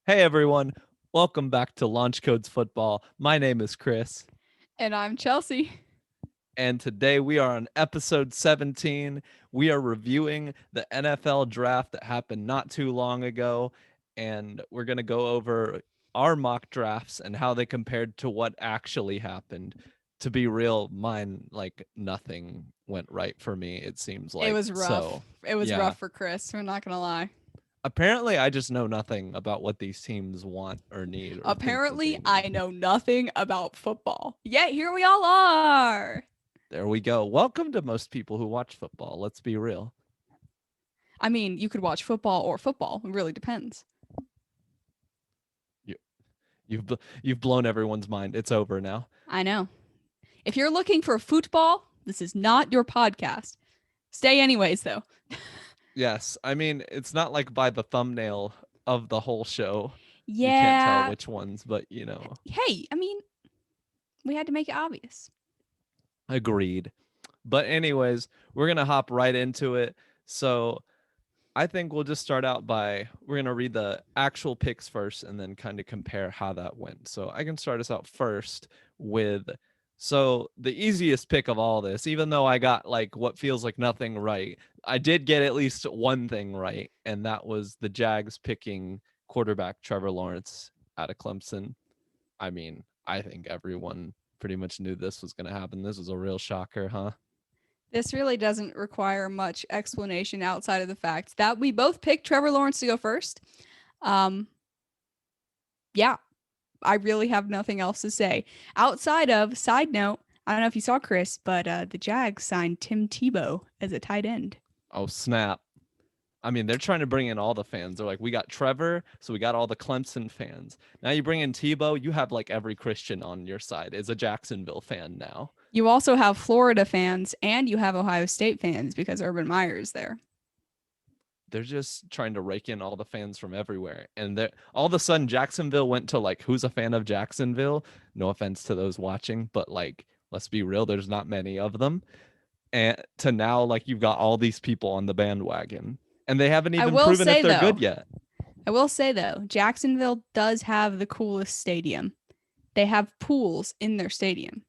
Hey everyone, welcome back to Launch Codes Football. My name is Chris, And I'm Chelsea. and today we are on episode 17. We are reviewing the NFL draft that happened not too long ago, and we're going to go over our mock drafts and how they compared to what actually happened. To be real, mine, like, nothing went right for me, it seems It like. was rough. So, It was yeah. rough for Chris. We're not going to lie. Apparently, I just know nothing about what these teams want or need or think that Apparently, they need. I know nothing about football. Yet here we all are. There we go. Welcome to most people who watch football. Let's be real. I mean, you could watch football or football. It really depends. You, you've blown everyone's mind. It's over now. I know. If you're looking for football, this is not your podcast. Stay anyways, though. Yes, I mean it's not like by the thumbnail of the whole show you can't tell Yeah. which ones, but Hey, I mean, we had to make it obvious. agreed. But anyways, we're gonna hop right into it. So I think we'll just start out by we're gonna read the actual picks first and then kind of compare how that went. So I can start us out first with the easiest pick of all this, even though I got like what feels like nothing right, I did get at least one thing right, and that was the Jags picking quarterback Trevor Lawrence out of Clemson. I mean, I think everyone pretty much knew this was gonna happen. This was a real shocker, huh? This really doesn't require much explanation outside of the fact that we both picked Trevor Lawrence to go first. Um, yeah, I really have nothing else to say outside of side note. I don't know if you saw Chris, but the Jags signed Tim Tebow as a tight end. Oh snap. I mean, they're trying to bring in all the fans. They're like, we got Trevor, so we got all the Clemson fans. Now you bring in Tebow, you have like every Christian on your side is a Jacksonville fan now. You also have Florida fans and you have Ohio State fans because Urban Meyer is there. They're just trying to rake in all the fans from everywhere. And they're all of a sudden Jacksonville went to like, who's a fan of Jacksonville? No offense to those watching, but like, let's be real, there's not many of them. And to now, like, you've got all these people on the bandwagon. And they haven't I even will proven if say they're though, good yet. Jacksonville does have the coolest stadium. They have pools in their stadium,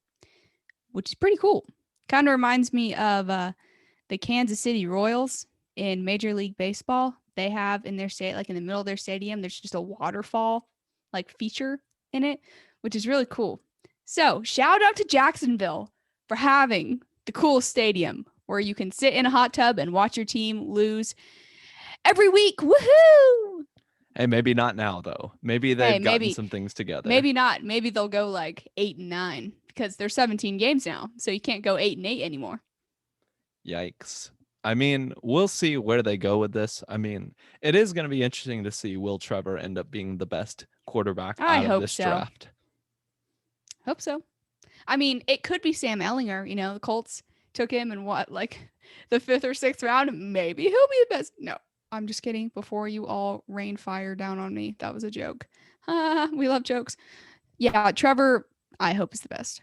which is pretty cool. Kind of reminds me of the Kansas City Royals in Major League Baseball. They have in their state, like in the middle of their stadium, there's just a waterfall like feature in it, which is really cool. So shout out to Jacksonville for having the coolest stadium where you can sit in a hot tub and watch your team lose every week. Woohoo! Hey, maybe not now though. Maybe Hey, they've gotten maybe some things together. maybe not. Maybe they'll go like 8-9 because there's 17 games now, so you can't go 8-8 anymore. Yikes. I mean, we'll see where they go with this. I mean, it is going to be interesting to see will Trevor end up being the best quarterback I out of hope this so. draft. Hope so. I mean, it could be Sam Ellinger. You know, the Colts took him in what, like the fifth or sixth round. Maybe he'll be the best. No, I'm just kidding. Before you all rain fire down on me, that was a joke. We love jokes. Yeah, Trevor, I hope is the best.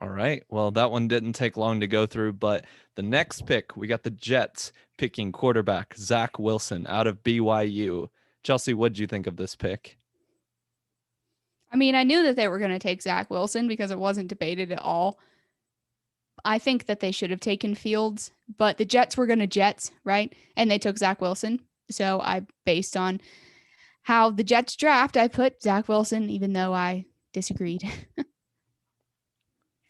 All right. Well, that one didn't take long to go through, but the next pick, we got the Jets picking quarterback Zach Wilson out of BYU. Chelsea, what did you think of this pick? I mean, I knew that they were going to take Zach Wilson because it wasn't debated at all. I think that they should have taken Fields, but the Jets were going to Jets, right? And they took Zach Wilson. So based on how the Jets draft, I put Zach Wilson, even though I disagreed.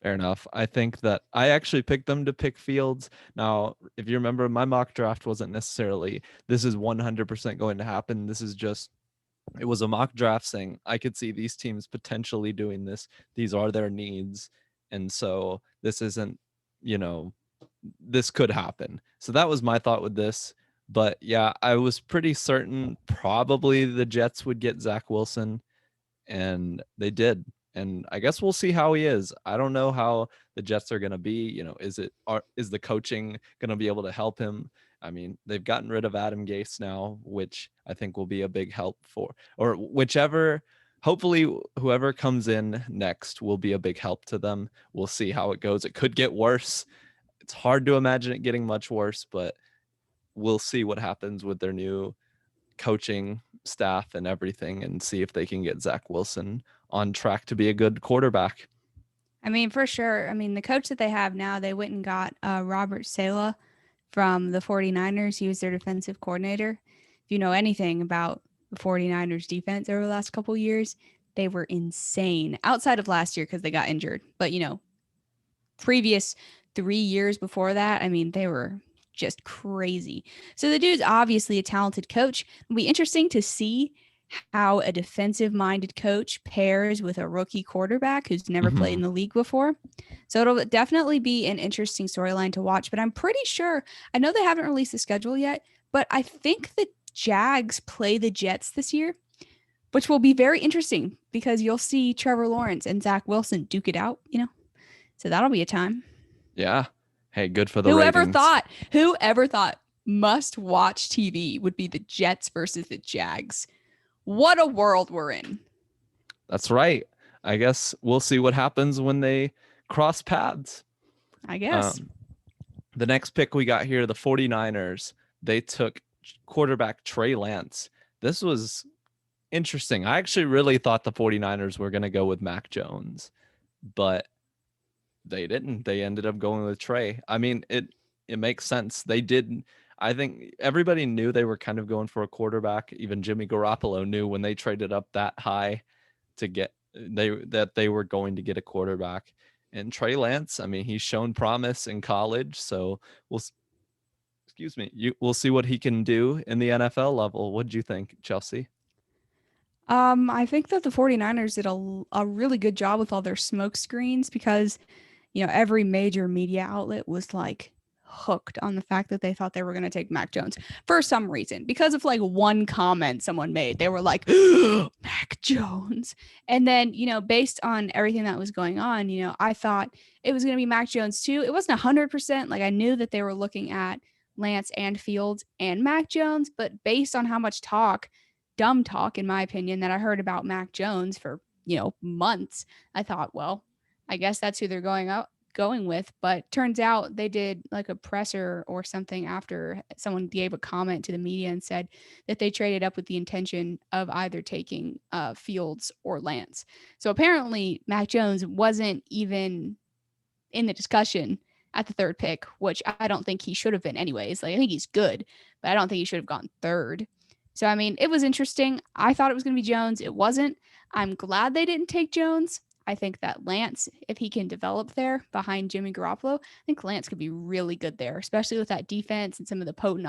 Fair enough. I think that I actually picked them to pick Fields. Now, if you remember, my mock draft wasn't necessarily this is 100% going to happen. This is just it was a mock draft saying I could see these teams potentially doing this. These are their needs. And so this isn't, you know, this could happen. So that was my thought with this. But yeah, I was pretty certain probably the Jets would get Zach Wilson, and they did. And I guess we'll see how he is. I don't know how the Jets are going to be. Is the coaching going to be able to help him? I mean, they've gotten rid of Adam Gase now, which I think will be a big help for, or whichever. Hopefully, whoever comes in next will be a big help to them. We'll see how it goes. It could get worse. It's hard to imagine it getting much worse, but we'll see what happens with their new coaching staff and everything and see if they can get Zach Wilson on track to be a good quarterback. I mean, for sure. I mean, the coach that they have now, they went and got Robert Sala from the 49ers. He was their defensive coordinator. If you know anything about the 49ers defense over the last couple of years, they were insane outside of last year because they got injured. But, previous 3 years before that, I mean, they were just crazy. So the dude's obviously a talented coach. It'll be interesting to see how a defensive minded coach pairs with a rookie quarterback who's never played in the league before. So it'll definitely be an interesting storyline to watch. But I'm pretty sure, I know they haven't released the schedule yet, but I think the Jags play the Jets this year, which will be very interesting because you'll see Trevor Lawrence and Zach Wilson duke it out, So that'll be a time. Yeah. Hey, good for the Whoever ratings. thought must watch TV would be the Jets versus the Jags. What a world we're in. That's right. I guess we'll see what happens when they cross paths. I guess. The next pick we got here, the 49ers, they took quarterback Trey Lance. This was interesting. I actually really thought the 49ers were going to go with Mac Jones, but they didn't. They ended up going with Trey. I mean, it makes sense. They did. I think everybody knew they were kind of going for a quarterback. Even Jimmy Garoppolo knew when they traded up that high to get that they were going to get a quarterback. And Trey Lance, I mean, he's shown promise in college, so we'll see what he can do in the NFL level. What do you think, Chelsea? I think that the 49ers did a really good job with all their smoke screens because, every major media outlet was like hooked on the fact that they thought they were going to take Mac Jones for some reason because of like one comment someone made. They were like, Mac Jones. And then, based on everything that was going on, I thought it was going to be Mac Jones too. It wasn't 100%. Like I knew that they were looking at Lance and Fields and Mac Jones, but based on how much dumb talk, in my opinion, that I heard about Mac Jones for, months, I thought, well, I guess that's who they're going with. But turns out they did like a presser or something after someone gave a comment to the media and said that they traded up with the intention of either taking Fields or Lance. So apparently Mac Jones wasn't even in the discussion at the third pick, which I don't think he should have been anyways. Like I think he's good, but I don't think he should have gone third. So, I mean, it was interesting. I thought it was going to be Jones. It wasn't. I'm glad they didn't take Jones. I think that Lance, if he can develop there behind Jimmy Garoppolo, I think Lance could be really good there, especially with that defense and some of the potent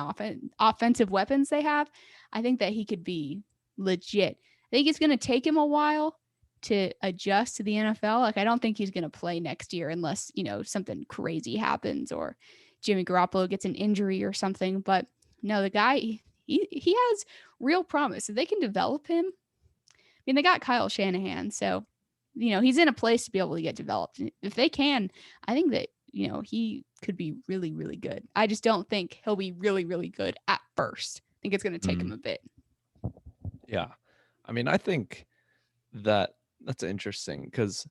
offensive weapons they have. I think that he could be legit. I think it's going to take him a while to adjust to the NFL. Like, I don't think he's going to play next year unless, something crazy happens or Jimmy Garoppolo gets an injury or something. But no, the guy, he has real promise. If they can develop him, I mean, they got Kyle Shanahan, so he's in a place to be able to get developed. If they can, I think that he could be really, really good. I just don't think he'll be really, really good at first. I think it's going to take him a bit. Yeah, I mean, I think that's interesting because,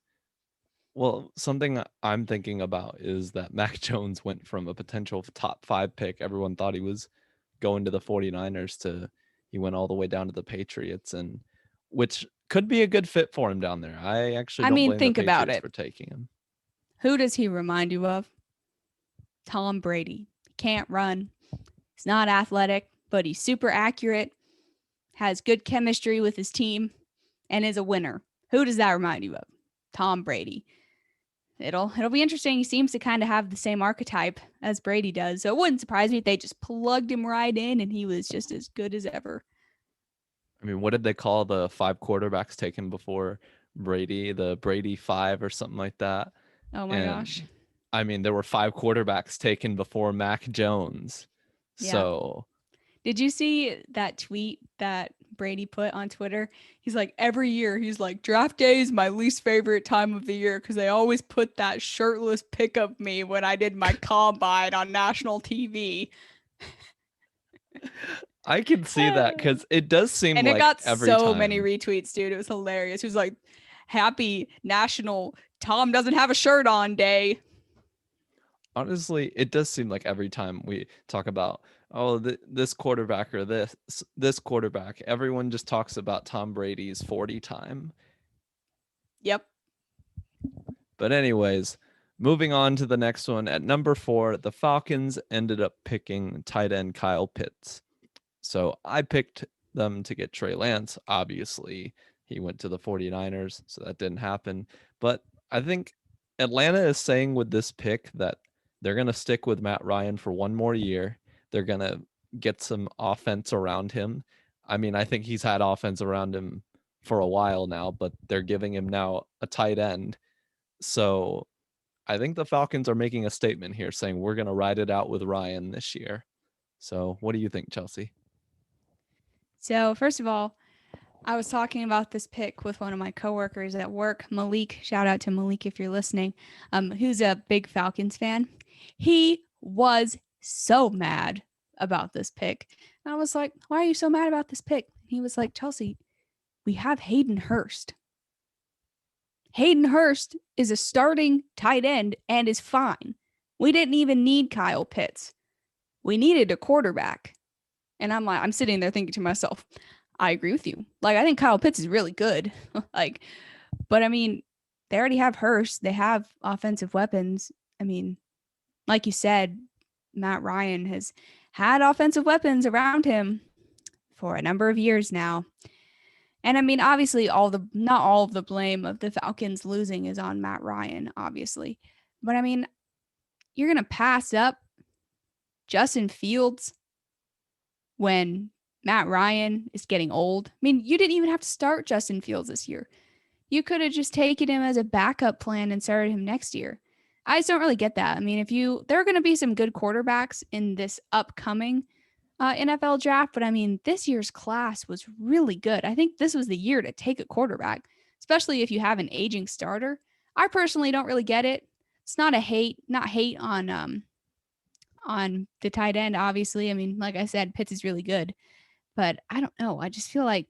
well, something I'm thinking about is that Mac Jones went from a potential top 5 pick. Everyone thought he was going to the 49ers to he went all the way down to the Patriots, and which could be a good fit for him down there. I actually don't blame think the about Patriots it for taking him. Who does he remind you of? Tom Brady. Can't run. He's not athletic, but he's super accurate, has good chemistry with his team, and is a winner. Who does that remind you of? Tom Brady. It'll be interesting. He seems to kind of have the same archetype as Brady does. So it wouldn't surprise me if they just plugged him right in and he was just as good as ever. I mean, what did they call the 5 quarterbacks taken before Brady? The Brady 5 or something like that. Oh my gosh. I mean, there were 5 quarterbacks taken before Mac Jones. Yeah. So did you see that tweet that Brady put on Twitter? He's like, every year, he's like, draft day is my least favorite time of the year because they always put that shirtless pic of me when I did my combine on national TV. I can see that because it does seem and like it got every so time. many retweets, dude. It was hilarious. He was like, happy national Tom doesn't have a shirt on day. Honestly, it does seem like every time we talk about Oh, this quarterback or this quarterback. Everyone just talks about Tom Brady's 40 time. Yep. But anyways, moving on to the next one. At number 4, the Falcons ended up picking tight end Kyle Pitts. So I picked them to get Trey Lance. Obviously, he went to the 49ers, so that didn't happen. But I think Atlanta is saying with this pick that they're going to stick with Matt Ryan for one more year. They're going to get some offense around him. I mean, I think he's had offense around him for a while now, but they're giving him now a tight end. So I think the Falcons are making a statement here saying we're going to ride it out with Ryan this year. So what do you think, Chelsea? So, first of all, I was talking about this pick with one of my coworkers at work, Malik. Shout out to Malik if you're listening, who's a big Falcons fan. He was so mad about this pick. And I was like, why are you so mad about this pick? He was like, Chelsea, we have Hayden Hurst. Hayden Hurst is a starting tight end and is fine. We didn't even need Kyle Pitts. We needed a quarterback. And I'm sitting there thinking to myself, I agree with you. Like, I think Kyle Pitts is really good. Like, but I mean, they already have Hurst. They have offensive weapons. I mean, like you said, Matt Ryan has had offensive weapons around him for a number of years now. And I mean, obviously, not all of the blame of the Falcons losing is on Matt Ryan, obviously. But I mean, you're gonna pass up Justin Fields when Matt Ryan is getting old. I mean, you didn't even have to start Justin Fields this year. You could have just taken him as a backup plan and started him next year. I just don't really get that. I mean, there are going to be some good quarterbacks in this upcoming NFL draft, but I mean, this year's class was really good. I think this was the year to take a quarterback, especially if you have an aging starter. I personally don't really get it. It's not hate on the tight end. Obviously, I mean, like I said, Pitts is really good, but I don't know. I just feel like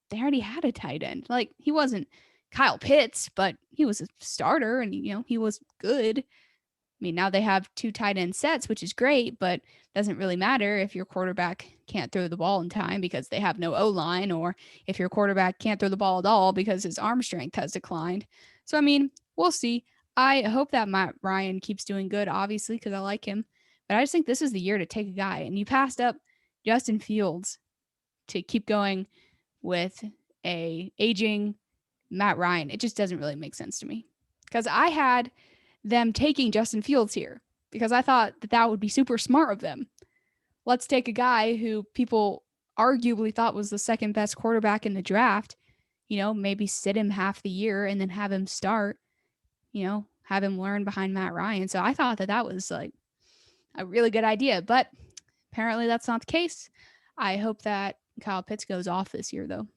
they already had a tight end. Like he wasn't Kyle Pitts, but he was a starter, and he was good. I mean, now they have two tight end sets, which is great, but doesn't really matter if your quarterback can't throw the ball in time because they have no O line, or if your quarterback can't throw the ball at all because his arm strength has declined. So, I mean, we'll see. I hope that Matt Ryan keeps doing good, obviously, because I like him. But I just think this is the year to take a guy. And you passed up Justin Fields to keep going with a aging Matt Ryan. It just doesn't really make sense to me. Because I had them taking Justin Fields here because I thought that would be super smart of them. Let's take a guy who people arguably thought was the second best quarterback in the draft, maybe sit him half the year and then have him start, have him learn behind Matt Ryan. So I thought that was like a really good idea, but apparently that's not the case. I hope that Kyle Pitts goes off this year, though.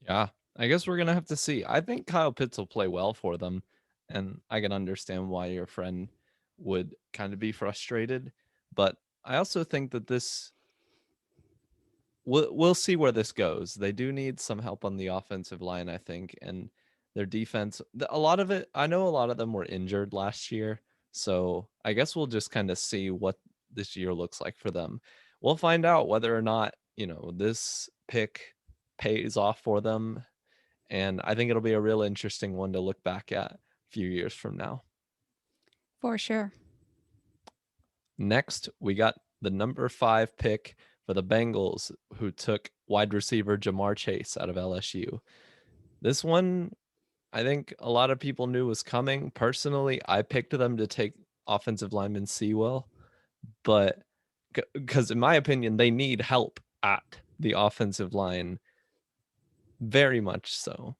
Yeah, I guess we're gonna have to see. I think Kyle Pitts will play well for them, and I can understand why your friend would kind of be frustrated. But I also think that we'll see where this goes. They do need some help on the offensive line, I think, and their defense. A lot of it, I know, a lot of them were injured last year, so I guess we'll just kind of see what this year looks like for them. We'll find out whether or not this pick pays off for them, and I think it'll be a real interesting one to look back at a few years from now. For sure. Next, we got the number 5 pick for the Bengals, who took wide receiver Jamar Chase out of LSU. This one, I think a lot of people knew was coming. Personally, I picked them to take offensive lineman Sewell, but because in my opinion, they need help at the offensive line, very much so.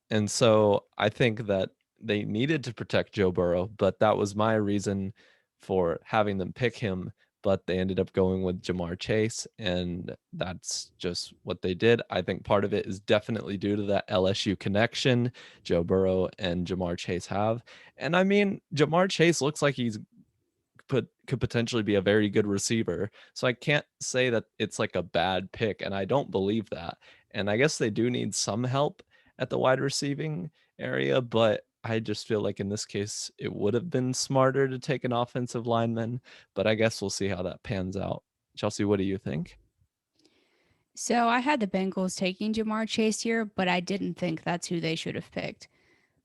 And so I think that they needed to protect Joe Burrow, but that was my reason for having them pick him. But they ended up going with Jamar Chase, and that's just what they did. I think part of it is definitely due to that LSU connection Joe Burrow and Jamar Chase have. And I mean, Jamar Chase looks like he's could potentially be a very good receiver. So I can't say that it's like a bad pick, and I don't believe that. And I guess they do need some help at the wide receiving area, but I just feel like in this case, it would have been smarter to take an offensive lineman, but I guess we'll see how that pans out. Chelsea, what do you think? So I had the Bengals taking Jamar Chase here, but I didn't think that's who they should have picked.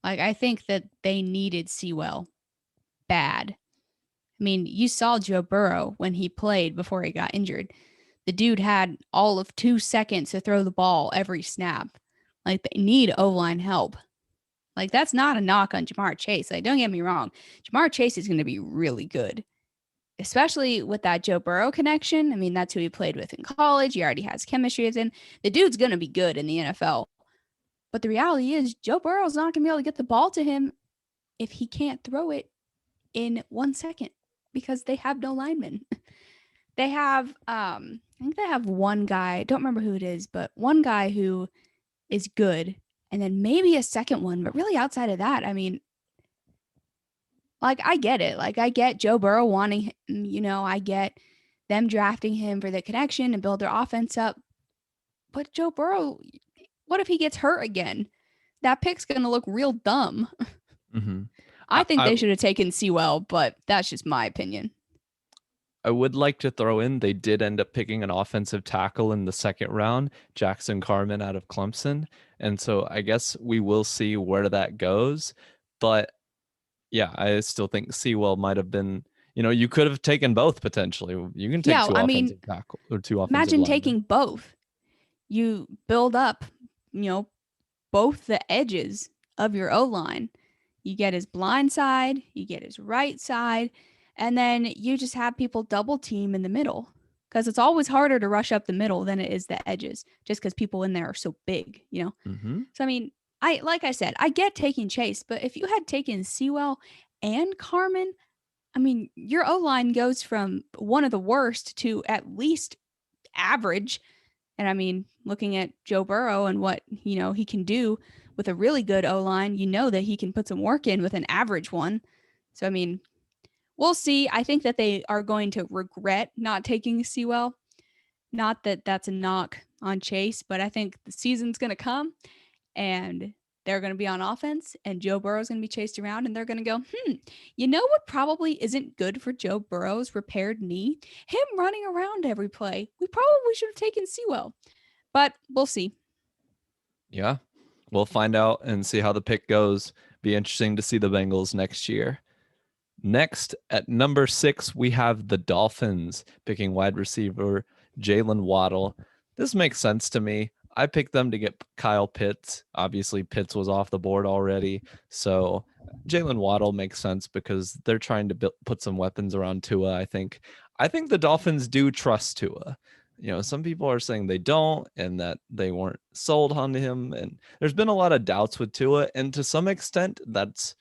Like, I think that they needed Sewell bad. I mean, you saw Joe Burrow when he played before he got injured. The dude had all of 2 seconds to throw the ball every snap. Like, they need O line help. Like, that's not a knock on Jamar Chase. Like, don't get me wrong. Jamar Chase is going to be really good, especially with that Joe Burrow connection. I mean, that's who he played with in college. He already has chemistry with him. The dude's going to be good in the NFL. But the reality is, Joe Burrow's not going to be able to get the ball to him if he can't throw it in 1 second because they have no linemen. They have, I think they have one guy, don't remember who it is, but one guy who is good, and then maybe a second one. But really, outside of that, I mean, like, I get it. Like, I get Joe Burrow wanting, I get them drafting him for the connection and build their offense up. But Joe Burrow, what if he gets hurt again? That pick's going to look real dumb. Mm-hmm. I think I they should have taken Sewell, but that's just my opinion. I would like to throw in they did end up picking an offensive tackle in the second round, Jackson Carman out of Clemson. And so I guess we will see where that goes. But yeah, I still think Sewell might have been, you could have taken both potentially. You can take Yeah, two I mean, offensive tackle or two offensive imagine linemen. taking both. You build up, you know, both the edges of your O line. You get his blind side, you get his right side, and then you just have people double team in the middle. Because it's always harder to rush up the middle than it is the edges, just because people in there are so big. Mm-hmm. So I mean, like I said, I get taking Chase, but if you had taken Sewell and Carmen, I mean, your O line goes from one of the worst to at least average. And I mean, looking at Joe Burrow and what, he can do with a really good O line, you know that he can put some work in with an average one. So, I mean, we'll see. I think that they are going to regret not taking Sewell. Not that that's a knock on Chase, but I think the season's going to come and they're going to be on offense and Joe Burrow's going to be chased around and they're going to go, you know what probably isn't good for Joe Burrow's repaired knee? Him running around every play. We probably should have taken Sewell, but we'll see. Yeah. We'll find out and see how the pick goes. Be interesting to see the Bengals next year. Next, at number 6, we have the Dolphins picking wide receiver Jalen Waddle. This makes sense to me. I picked them to get Kyle Pitts. Obviously, Pitts was off the board already. So Jalen Waddle makes sense because they're trying to put some weapons around Tua, I think. I think the Dolphins do trust Tua. Some people are saying they don't and that they weren't sold on him. And there's been a lot of doubts with Tua. And to some extent, that's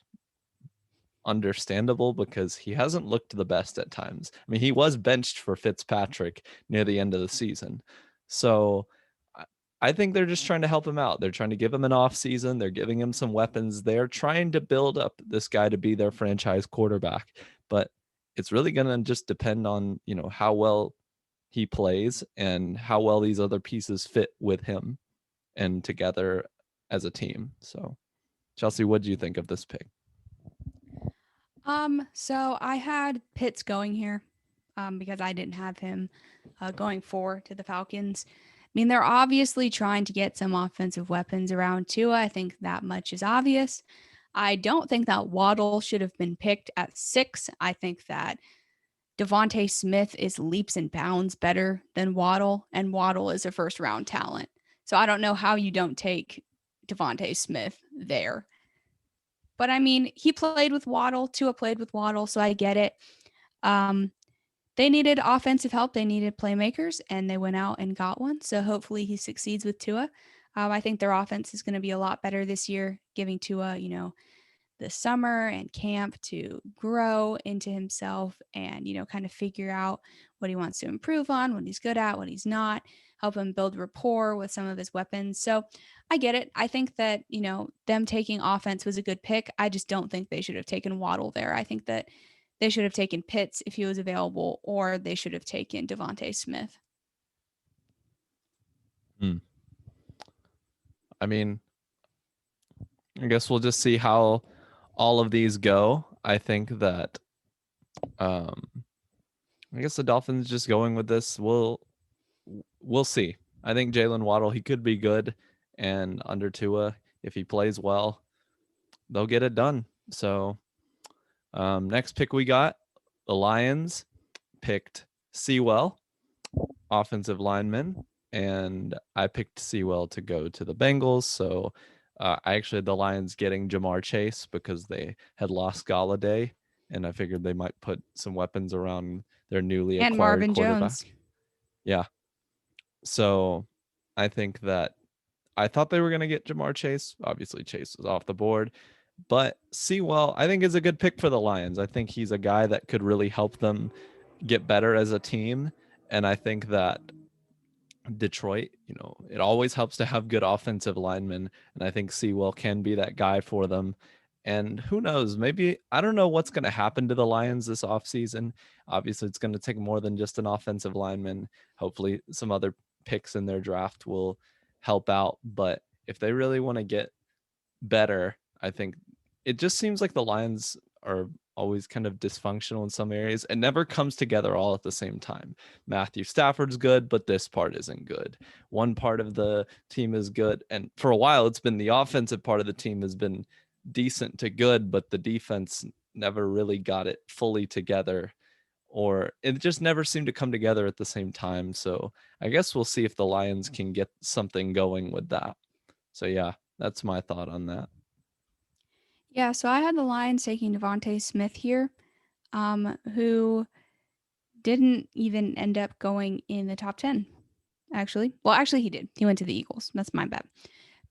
understandable because he hasn't looked the best at times. I mean, he was benched for Fitzpatrick near the end of the season. So I think they're just trying to help him out. They're trying to give him an off season. They're giving him some weapons. They're trying to build up this guy to be their franchise quarterback. But it's really going to just depend on, how well he plays and how well these other pieces fit with him and together as a team. So, Chelsea, what do you think of this pick? So I had Pitts going here, because I didn't have him going 4 to the Falcons. I mean, they're obviously trying to get some offensive weapons around Tua. I think that much is obvious. I don't think that Waddle should have been picked at 6. I think that Devontae Smith is leaps and bounds better than Waddle, and Waddle is a first round talent. So I don't know how you don't take Devontae Smith there. But I mean, he played with Waddle, Tua played with Waddle, so I get it. Um, they needed offensive help, they needed playmakers, and they went out and got one. So hopefully he succeeds with Tua. I think their offense is going to be a lot better this year, giving Tua, the summer and camp to grow into himself and, kind of figure out what he wants to improve on, what he's good at, what he's not, help him build rapport with some of his weapons. So I get it. I think that, them taking offense was a good pick. I just don't think they should have taken Waddle there. I think that they should have taken Pitts if he was available, or they should have taken Devontae Smith. I mean, I guess we'll just see how all of these go, I think that um I guess the Dolphins just going with this. We'll see. I think Jalen Waddle, he could be good, and under Tua, if he plays well, they'll get it done. So next pick we got the Lions picked Sewell, offensive lineman, and I picked Sewell to go to the Bengals. So I actually had the Lions getting Jamar Chase because they had lost Galladay, and I figured they might put some weapons around their newly And acquired Marvin quarterback. Jones. Yeah. So I think that I thought they were going to get Jamar Chase. Obviously, Chase was off the board. But Sewell, I think, is a good pick for the Lions. I think he's a guy that could really help them get better as a team. And I think that Detroit, it always helps to have good offensive linemen. And I think Sewell can be that guy for them. And who knows, maybe I don't know what's going to happen to the Lions this offseason. Obviously, it's going to take more than just an offensive lineman. Hopefully, some other picks in their draft will help out. But if they really want to get better, I think it just seems like the Lions are always kind of dysfunctional in some areas. It never comes together all at the same time. Matthew Stafford's good, but this part isn't good. One part of the team is good, and for a while it's been the offensive part of the team has been decent to good, but the defense never really got it fully together, or it just never seemed to come together at the same time. So I guess we'll see if the Lions can get something going with that. So yeah, that's my thought on that. Yeah, so I had the Lions taking Devontae Smith here, who didn't even end up going in the top 10, actually. Well, actually, he did. He went to the Eagles. That's my bad.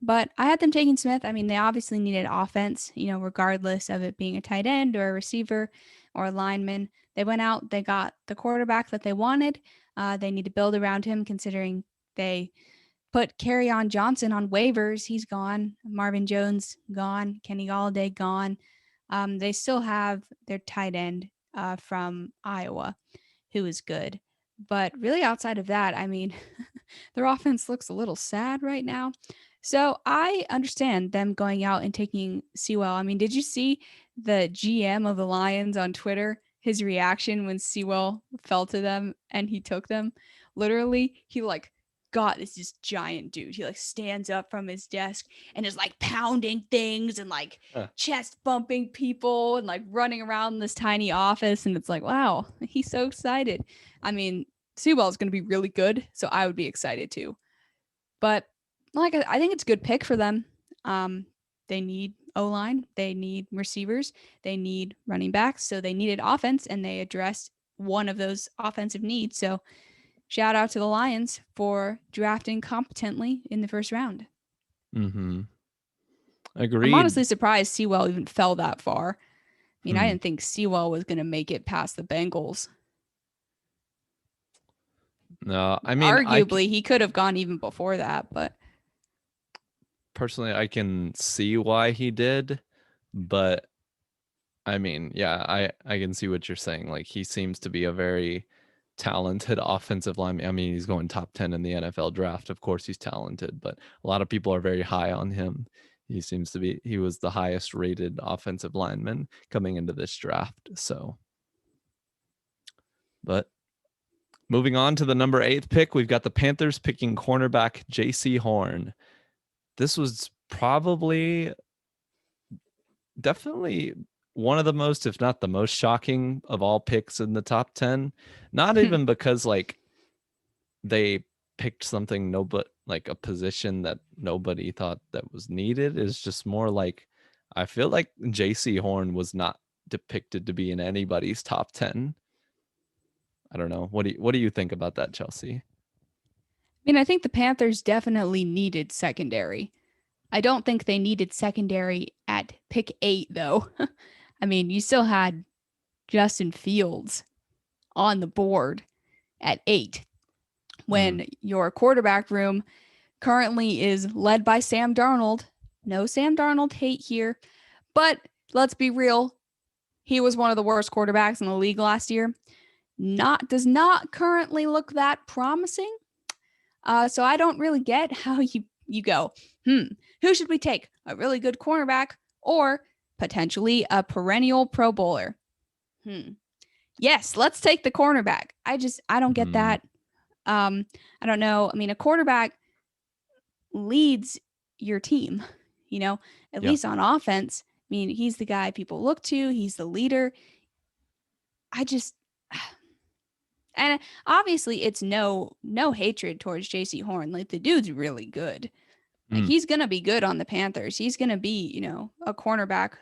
But I had them taking Smith. I mean, they obviously needed offense, regardless of it being a tight end or a receiver or a lineman. They went out, they got the quarterback that they wanted. They need to build around him, considering they put on Johnson on waivers. He's gone. Marvin Jones gone. Kenny Galladay gone. They still have their tight end from Iowa, who is good. But really, outside of that, I mean, their offense looks a little sad right now. So I understand them going out and taking Sewell. I mean, did you see the GM of the Lions on Twitter? His reaction when Sewell fell to them and he took them. Literally, he got this giant dude. He stands up from his desk and is pounding things and chest bumping people and running around this tiny office. And it's wow, he's so excited. I mean, Sewell is going to be really good, so I would be excited too. But I think it's a good pick for them. They need O-line, they need receivers, they need running backs, so they needed offense, and they addressed one of those offensive needs. So shout out to the Lions for drafting competently in the first round. Mm-hmm. I'm Agreed. honestly surprised Sewell even fell that far. I mean, I didn't think Sewell was going to make it past the Bengals. No, I mean, Arguably, he could have gone even before that, but personally, I can see why he did, but I mean, yeah, I can see what you're saying. Like, he seems to be a very talented offensive lineman. I mean, he's going top 10 in the NFL draft. Of course, he's talented, but a lot of people are very high on him. He was the highest rated offensive lineman coming into this draft. So, but moving on to the number 8th pick, we've got the Panthers picking cornerback J.C. Horn. This was definitely one of the most, if not the most shocking of all picks in the top 10. Not even because they picked something like a position that nobody thought that was needed. It's just more like I feel like J.C. Horn was not depicted to be in anybody's top 10. I don't know. What do you think about that, Chelsea? I mean, I think the Panthers definitely needed secondary. I don't think they needed secondary at pick 8, though. I mean, you still had Justin Fields on the board at 8 when your quarterback room currently is led by Sam Darnold. No Sam Darnold hate here, but let's be real. He was one of the worst quarterbacks in the league last year. Does not currently look that promising. So I don't really get how you go, who should we take? A really good cornerback or potentially a perennial Pro Bowler. Yes, let's take the cornerback. I don't get Mhm. that. I don't know. I mean, a quarterback leads your team, you know, at Yeah. least on offense. I mean, he's the guy people look to, he's the leader. I just and obviously it's no hatred towards JC Horn. Like the dude's really good. Like Mm. he's going to be good on the Panthers. He's going to be, a cornerback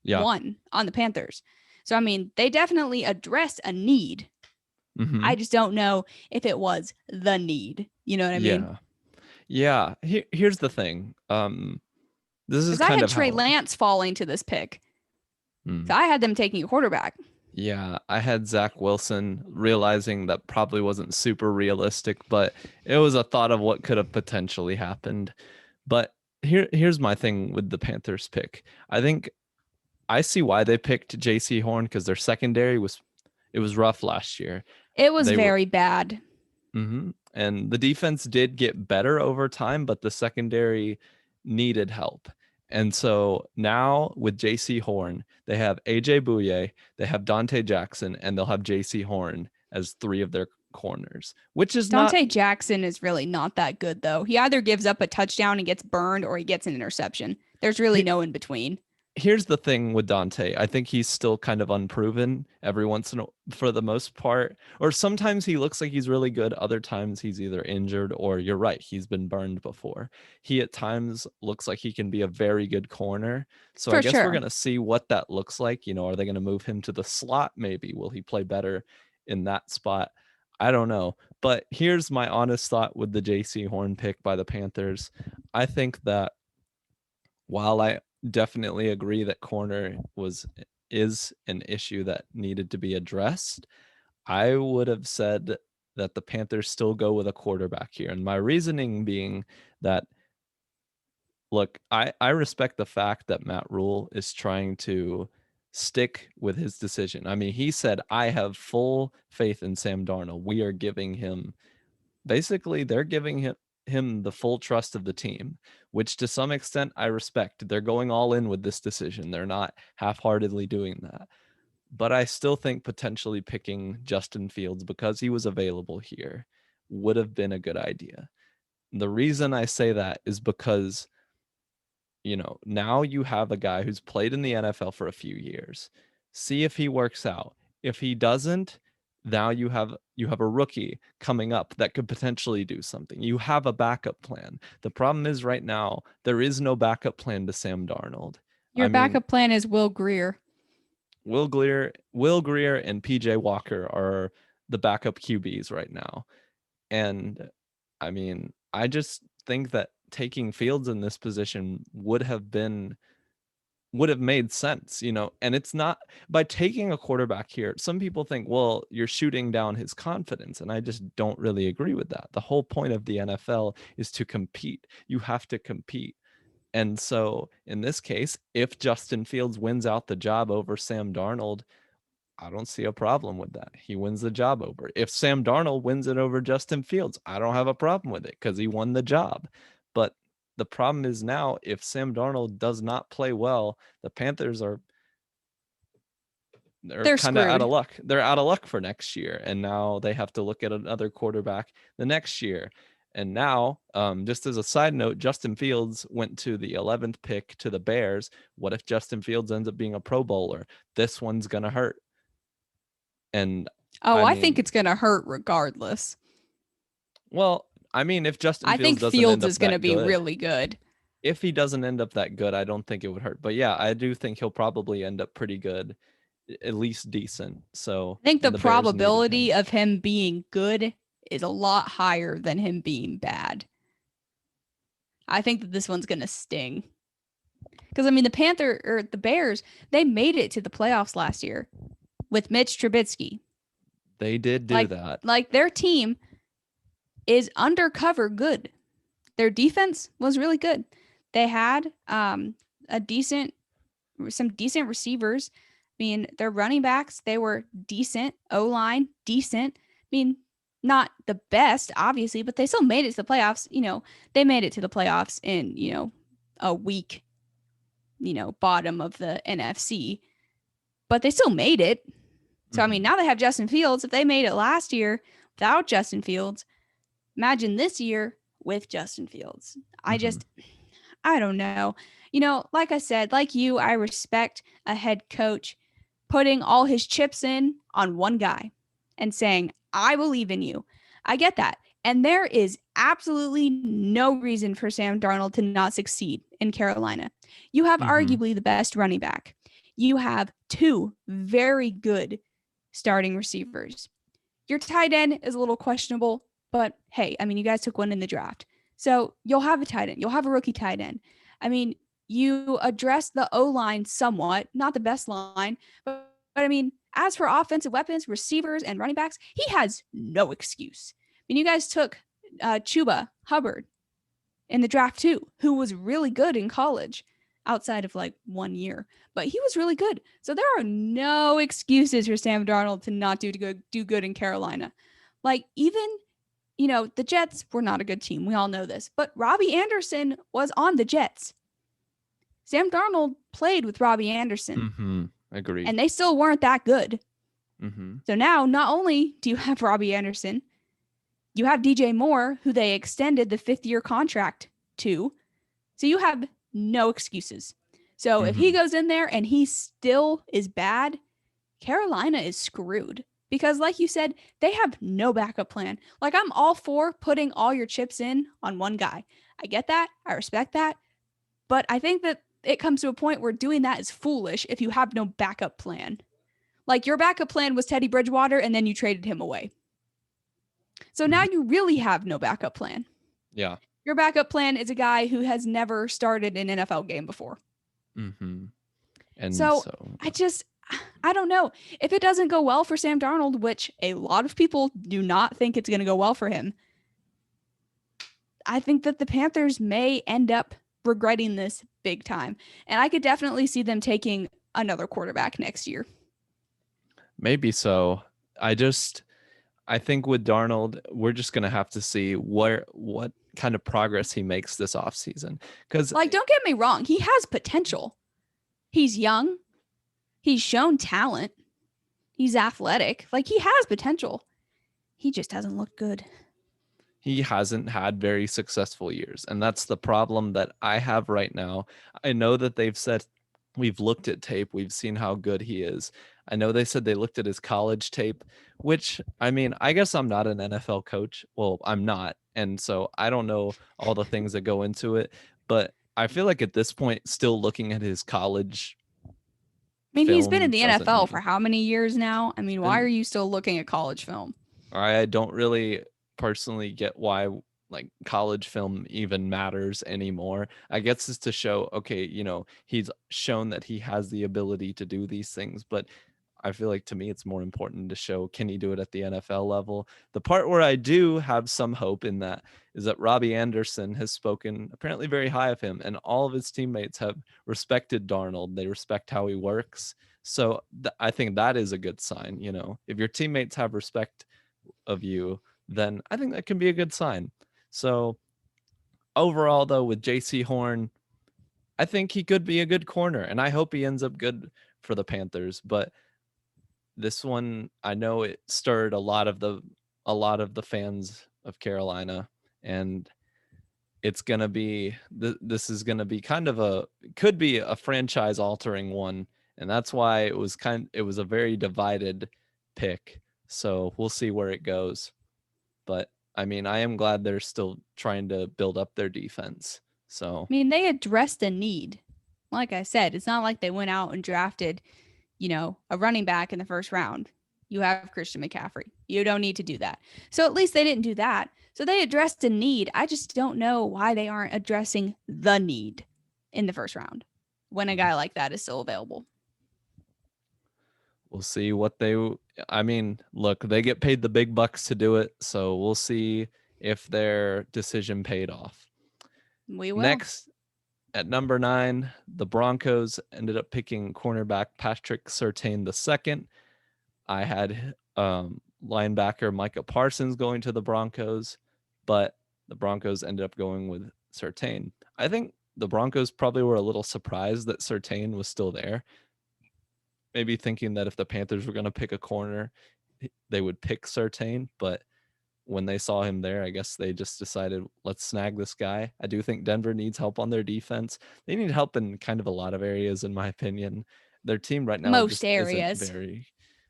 Yeah. one on the Panthers. So I mean, they definitely addressed a need. I Mhm. just don't know if it was the need. You know what I mean? Yeah. Yeah. Here's the thing. This is Because I kind had of Trey how. Lance falling to this pick. Mm. So I had them taking a quarterback. Yeah, I had Zach Wilson, realizing that probably wasn't super realistic, but it was a thought of what could have potentially happened. But here's my thing with the Panthers pick. I think I see why they picked JC Horn because their secondary was rough last year. It was They were very bad. and the defense did get better over time, but the secondary needed help. And so now with JC Horn, they have AJ Bouye, they have Dante Jackson, and they'll have JC Horn as three of their corners, which is not. Dante Jackson is really not that good, though. He either gives up a touchdown and gets burned or he gets an interception. There's really no in between. Here's the thing with Dante. I think he's still kind of unproven every once in a, for the most part. Or sometimes he looks like he's really good. Other times he's either injured or you're right, he's been burned before. He at times looks like he can be a very good corner. So I For guess we're sure. gonna see what that looks like. Are they gonna move him to the slot? Maybe will he play better in that spot? I don't know. But here's my honest thought with the JC Horn pick by the Panthers. I think that while I definitely agree that corner is an issue that needed to be addressed, I would have said that the Panthers still go with a quarterback here. And my reasoning being that look, I respect the fact that Matt Rule is trying to stick with his decision. I mean, he said, I have full faith in Sam Darnold. We are giving him basically they're giving him the full trust of the team, which to some extent I respect. They're going all in with this decision. They're not half-heartedly doing that. But I still think potentially picking Justin Fields because he was available here would have been a good idea. The reason I say that is because now you have a guy who's played in the NFL for a few years. See if he works out. If he doesn't, now you have a rookie coming up that could potentially do something. You have a backup plan. The problem is right now there is no backup plan to Sam Darnold. I Your mean, backup plan is Will Greer. Will Greer and PJ Walker are the backup QBs right now. And I mean, I just think that taking Fields in this position would have made sense, and it's not by taking a quarterback here. Some people think, well, you're shooting down his confidence, and I just don't really agree with that. The whole point of the NFL is to compete. You have to compete. And so in this case, if Justin Fields wins out the job over Sam Darnold, I don't see a problem with that. He wins the job over. If Sam Darnold wins it over Justin Fields, I don't have a problem with it because he won the job. But the problem is now, if Sam Darnold does not play well, the Panthers they're They're kind of out screwed. of luck. They're out of luck for next year, and now they have to look at another quarterback the next year. And now, just as a side note, Justin Fields went to the 11th pick to the Bears. What if Justin Fields ends up being a Pro Bowler? This one's gonna hurt. And Oh, I I think mean, it's going to hurt regardless. well, I mean, if Justin I Fields think doesn't end Fields up is going to that be good, really good. if he doesn't end up that good, I don't think it would hurt. But yeah, I do think he'll probably end up pretty good, at least decent. So I think the the Bears needed him. probability of him being good is a lot higher than him being bad. I think that this one's going to sting. Because I mean, the Bears, they made it to the playoffs last year with Mitch Trubisky. They did do Like that. like their team is undercover good. Their defense was really good. They had a decent some decent receivers. I mean, their running backs, they were decent. O-line, decent. I mean, not the best, obviously, but they still made it to the playoffs. They made it to the playoffs in, a week. bottom of the NFC, but they still made it. So, I mean, now they have Justin Fields. If they made it last year without Justin Fields, imagine this year with Justin Fields. I don't know. Like I said, like you, I respect a head coach putting all his chips in on one guy and saying, I believe in you. I get that. And there is absolutely no reason for Sam Darnold to not succeed in Carolina. You have arguably the best running back. You have two very good starting receivers. Your tight end is a little questionable, but hey, I mean, you guys took one in the draft. So you'll have a tight end. You'll have a rookie tight end. I mean, you address the O-line somewhat, not the best line, but I mean, as for offensive weapons, receivers, and running backs, he has no excuse. I mean, you guys took Chuba Hubbard in the draft too, who was really good in college outside of like 1 year, but he was really good. So there are no excuses for Sam Darnold to not do good in Carolina. Like even, the Jets were not a good team. We all know this, but Robbie Anderson was on the Jets. Sam Darnold played with Robbie Anderson. Agreed. And they still weren't that good. Mm-hmm. So now not only do you have Robbie Anderson, you have DJ Moore, who they extended the 5th-year contract to. So you have no excuses. So if he goes in there and he still is bad, Carolina is screwed. Because like you said, they have no backup plan. Like I'm all for putting all your chips in on one guy. I get that. I respect that. But I think that it comes to a point where doing that is foolish if you have no backup plan. Like your backup plan was Teddy Bridgewater and then you traded him away. So now you really have no backup plan. Yeah. Your backup plan is a guy who has never started an NFL game before. And so I don't know. If it doesn't go well for Sam Darnold, which a lot of people do not think it's going to go well for him, I think that the Panthers may end up regretting this big time. And I could definitely see them taking another quarterback next year. Maybe so. I think with Darnold, we're just going to have to see what kind of progress he makes this offseason. Because, like, don't get me wrong. He has potential. He's young. He's shown talent. He's athletic. Like, he has potential. He just hasn't looked good. He hasn't had very successful years. And that's the problem that I have right now. I know that they've said we've looked at tape. We've seen how good he is. I know they said they looked at his college tape, which, I mean, I guess I'm not an NFL coach. Well, I'm not. And so I don't know all the things that go into it. But I feel like at this point, still looking at his college. I mean, he's been in the NFL for how many years now? I mean, why are you still looking at college film? I don't really personally get why like college film even matters anymore. I guess it's to show, okay, he's shown that he has the ability to do these things, but I feel like to me it's more important to show, can he do it at the NFL level? The part where I do have some hope in that is that Robbie Anderson has spoken apparently very high of him, and all of his teammates have respected Darnold. They respect how he works. So I think that is a good sign. If your teammates have respect of you, then I think that can be a good sign. So overall, though, with JC Horn, I think he could be a good corner, and I hope he ends up good for the Panthers. But this one, I know it stirred a lot of the fans of Carolina, and it's gonna be this is gonna be could be a franchise altering one, and that's why it was a very divided pick. So we'll see where it goes. But I mean, I am glad they're still trying to build up their defense. So I mean, they addressed a need. Like I said, it's not like they went out and drafted, a running back in the first round. You have Christian McCaffrey. You don't need to do that. So at least they didn't do that. So they addressed a need. I just don't know why they aren't addressing the need in the first round when a guy like that is still available. We'll see what look, they get paid the big bucks to do it. So we'll see if their decision paid off. We will. Next, at number 9, the Broncos ended up picking cornerback Patrick Surtain II. I had linebacker Micah Parsons going to the Broncos, but the Broncos ended up going with Surtain. I think the Broncos probably were a little surprised that Surtain was still there. Maybe thinking that if the Panthers were going to pick a corner, they would pick Surtain, but when they saw him there, I guess they just decided, let's snag this guy. I do think Denver needs help on their defense. They need help in kind of a lot of areas, in my opinion. Their team right now Most just isn't areas. very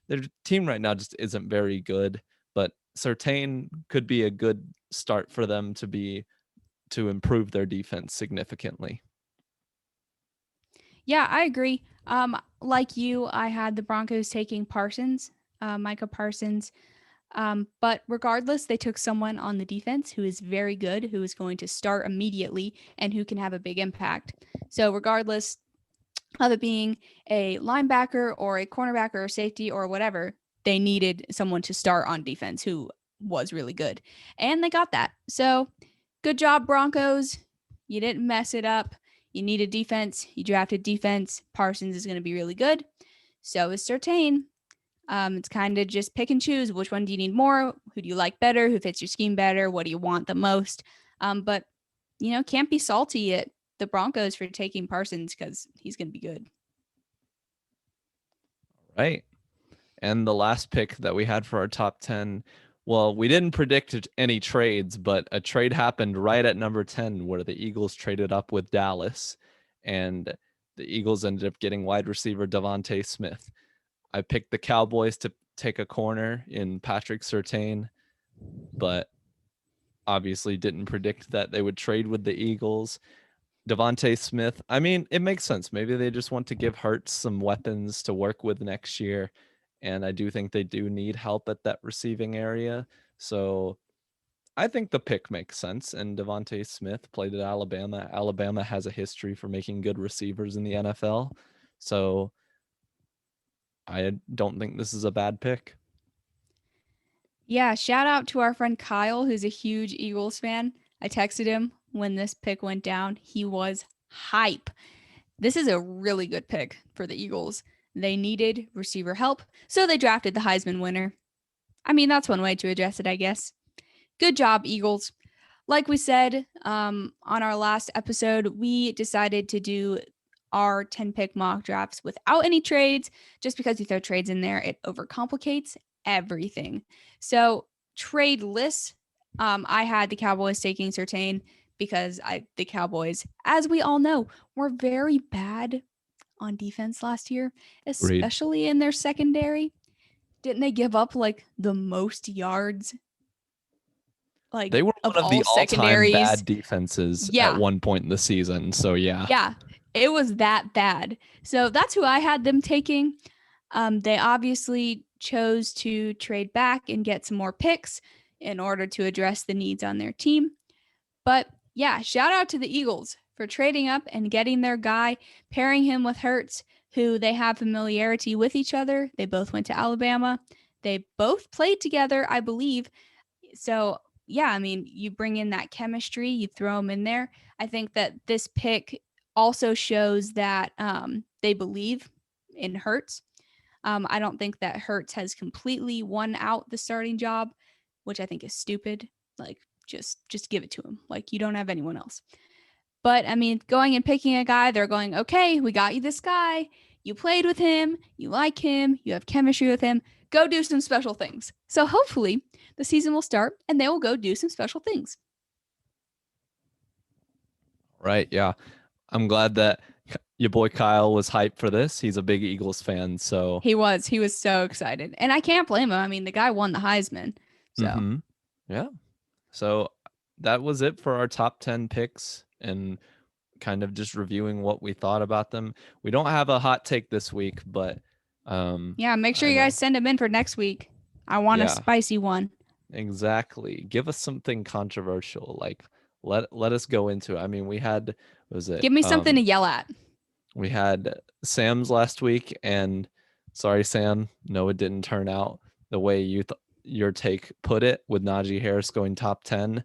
their team right now just isn't very good. But Surtain could be a good start for them to improve their defense significantly. Yeah, I agree. Like you, I had the Broncos taking Parsons, Micah Parsons. But regardless, they took someone on the defense who is very good, who is going to start immediately, and who can have a big impact. So, regardless of it being a linebacker or a cornerback or a safety or whatever, they needed someone to start on defense who was really good. And they got that. So, good job, Broncos. You didn't mess it up. You needed defense. You drafted defense. Parsons is going to be really good. So is Surtain. It's kind of just pick and choose. Which one do you need more? Who do you like better? Who fits your scheme better? What do you want the most? But, can't be salty at the Broncos for taking Parsons because he's going to be good. Right. And the last pick that we had for our top 10, well, we didn't predict any trades, but a trade happened right at number 10 where the Eagles traded up with Dallas, and the Eagles ended up getting wide receiver Devontae Smith. I picked the Cowboys to take a corner in Patrick Surtain, but obviously didn't predict that they would trade with the Eagles. Devontae Smith, I mean, it makes sense. Maybe they just want to give Hurts some weapons to work with next year. And I do think they do need help at that receiving area. So I think the pick makes sense. And Devontae Smith played at Alabama. Alabama has a history for making good receivers in the NFL. So I don't think this is a bad pick. Yeah, shout out to our friend Kyle, who's a huge Eagles fan. I texted him when this pick went down. He was hype. This is a really good pick for the Eagles. They needed receiver help, so they drafted the Heisman winner. I mean, that's one way to address it, I guess. Good job, Eagles. Like we said on our last episode, we decided to do our 10 pick mock drafts without any trades, just because you throw trades in there, it overcomplicates everything. So, tradeless, I had the Cowboys taking Surtain because the Cowboys, as we all know, were very bad on defense last year, Agreed. especially in their secondary. Didn't they give up like the most yards They were of one of all the all-time secondaries? bad defenses at Yeah. one point in the season. So yeah. Yeah. It was that bad. So that's who I had them taking. They obviously chose to trade back and get some more picks in order to address the needs on their team. But yeah, shout out to the Eagles for trading up and getting their guy, pairing him with Hurts, who they have familiarity with each other. They both went to Alabama. They both played together, I believe. So, yeah, I mean, you bring in that chemistry, you throw them in there. I think that this pick also shows that they believe in Hurts. I don't think that Hurts has completely won out the starting job, which I think is stupid. Like, just give it to him. Like, you don't have anyone else. But I mean, going and picking a guy, they're going, okay, we got you this guy. You played with him, you like him, you have chemistry with him. Go do some special things. So hopefully the season will start and they will go do some special things. Right. Yeah. I'm glad that your boy Kyle was hyped for this. He's a big Eagles fan. So, He was so excited. And I can't blame him. I mean, the guy won the Heisman. So, yeah. So that was it for our top 10 picks and kind of just reviewing what we thought about them. We don't have a hot take this week, but yeah, make sure I you know. guys send him in for next week. I want a Yeah, spicy one. exactly. Give us something controversial. Like let us go into it. I mean, we had was it Give me something to yell at. we had Sam's last week, and sorry Sam, no, it didn't turn out the way your take put it with Najee Harris going top 10,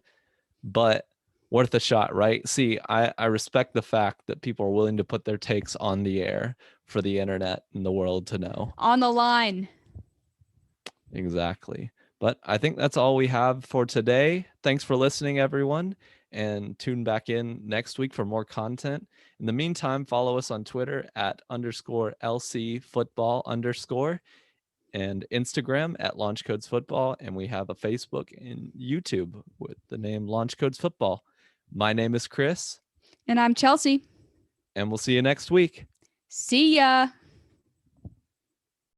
but worth a shot, right? See, I respect the fact that people are willing to put their takes on the air for the internet and the world to know. On the line. Exactly. But I think that's all we have for today. Thanks for listening, everyone. and tune back in next week for more content. In the meantime, follow us on Twitter at _LC football _ and Instagram at Launch Codes Football. And we have a Facebook and YouTube with the name Launch Codes Football. My name is Chris. And I'm Chelsea. And we'll see you next week. See ya.